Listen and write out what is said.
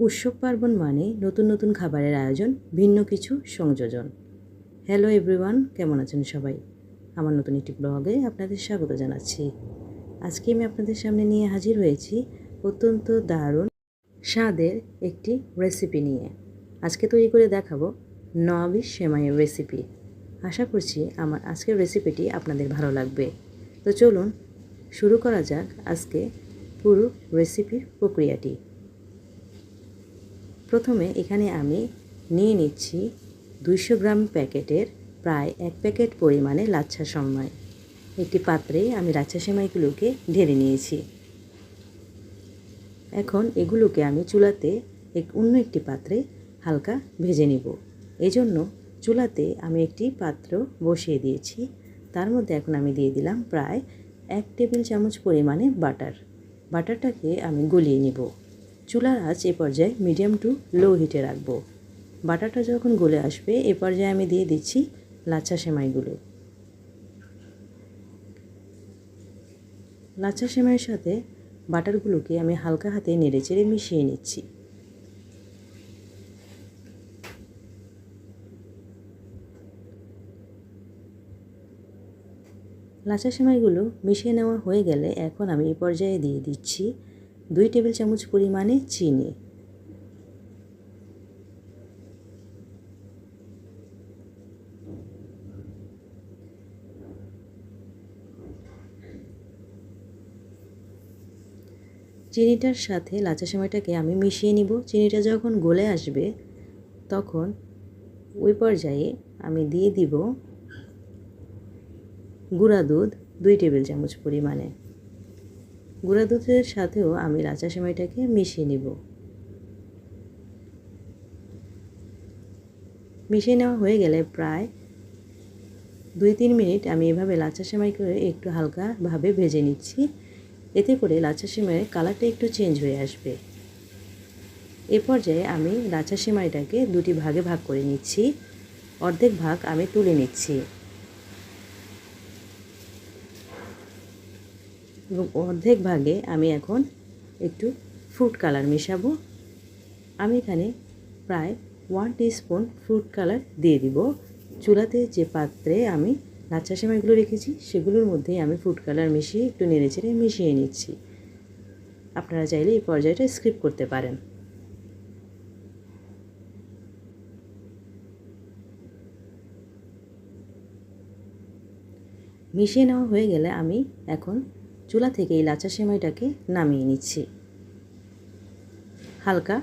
উৎসব পার্বণ মানে নতুন নতুন খাবারের আয়োজন, ভিন্ন কিছু সংযোজন। হ্যালো এভরিওয়ান, কেমন আছেন সবাই? আমার নতুন একটি ব্লগে আপনাদের স্বাগত জানাচ্ছি। আজকে আমি আপনাদের সামনে নিয়ে হাজির হয়েছি অত্যন্ত দারুণ স্বাদের একটি রেসিপি নিয়ে। আজকে তৈরি করে দেখাবো নবাবী সেমাইয়ের রেসিপি। আশা করছি আমার আজকের রেসিপিটি আপনাদের ভালো লাগবে। তো চলুন শুরু করা যাক আজকে পুরো রেসিপির প্রক্রিয়াটি। প্রথমে এখানে আমি নিয়ে নিচ্ছি 200 গ্রাম প্যাকেটের প্রায় 1 প্যাকেট পরিমাণে লাচ্ছা সেমাই। একটি পাত্রে আমি লাচ্ছা সেমাইগুলোকে ঢেলে নিয়েছি। এখন এগুলোকে আমি চুলাতে অন্য একটি পাত্রে হালকা ভেজে নিব। এজন্য চুলাতে আমি একটি পাত্র বসিয়ে দিয়েছি। তার মধ্যে এখন আমি দিয়ে দিলাম প্রায় 1 টেবিল চামচ পরিমাণে বাটার। বাটারটাকে আমি গলিয়ে নিব। চুলার আঁচ এ পর্যায়ে মিডিয়াম টু লো হিটে রাখবো। বাটারটা যখন গলে আসবে এ পর্যায়ে আমি দিয়ে দিচ্ছি লাচ্ছা সেমাইগুলো। লাচ্ছা সেমাইয়ের সাথে বাটারগুলোকে আমি হালকা হাতে নেড়েচেড়ে মিশিয়ে নিচ্ছি। লাচ্ছা সেমাইগুলো মিশিয়ে নেওয়া হয়ে গেলে এখন আমি এই পর্যায়ে দিয়ে দিচ্ছি 2 টেবিল চামচ পরিমাণে চিনি। চিনিটার সাথে লাচ্ছা সেমাইটাকে আমি মিশিয়ে নিব। চিনিটা যখন গলে আসবে তখন ওই পর্যায়ে আমি দিয়ে দিব গুঁড়া দুধ 2 টেবিল চামচ পরিমাণে। গুঁড়া দুধের সাথেও আমি লাচ্ছা সেমাইটাকে মিশিয়ে নিব। মিশিয়ে নেওয়া হয়ে গেলে প্রায় 2-3 মিনিট আমি এভাবে লাচ্ছা সেমাই করে একটু হালকাভাবে ভেজে নিচ্ছি। এতে করে লাচ্ছা সেমাইয়ের কালারটা একটু চেঞ্জ হয়ে আসবে। এ পর্যায়ে আমি লাচ্ছা সেমাইটাকে দুটি ভাগে ভাগ করে নিচ্ছি। অর্ধেক ভাগ আমি তুলে নিচ্ছি এবং অর্ধেক ভাগে আমি এখন একটু ফ্রুট কালার মেশাবো। আমি এখানে প্রায় 1 টিস্পুন ফ্রুট কালার দিয়ে দিব। চুলাতে যে পাত্রে আমি লাচ্ছা সেমাইগুলো রেখেছি সেগুলোর মধ্যেই আমি ফ্রুট কালার মিশিয়ে একটু নেড়েচেড়ে মিশিয়ে নিচ্ছি। আপনারা চাইলে এই পর্যায়টা স্কিপ করতে পারেন। মিশিয়ে নেওয়া হয়ে গেলে আমি এখন চুলা থেকে এই লাচ্ছা সেমাইটাকে নামিয়ে নিচ্ছি। হালকা